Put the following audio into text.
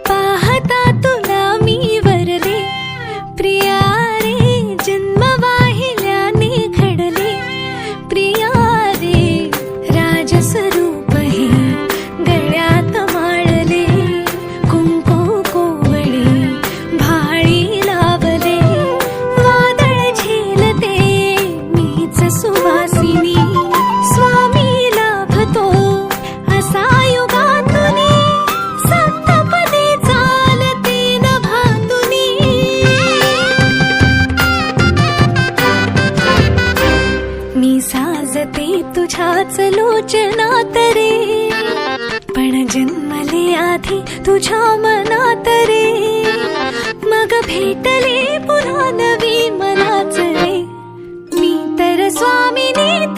पाहता तुला मी वरले प्रिया रे, जन्म वाहिल्याने घडले प्रिया रे, राजस्वरूप हे गळ्यात माळले, कुंकू कोवळे भाळी लावले, वादळ झेलते मीच सुवासिनी, स्वामी लाभतो असा युगातुनी, सप्तपदी चालते नभातुनी. मी साजते तुझ्याच लोचनात रे, पण जन्मले आधी तुझ्या मनात रे, मग भेटले पुन्हा नवी मनाच रे, मी तर स्वामिनी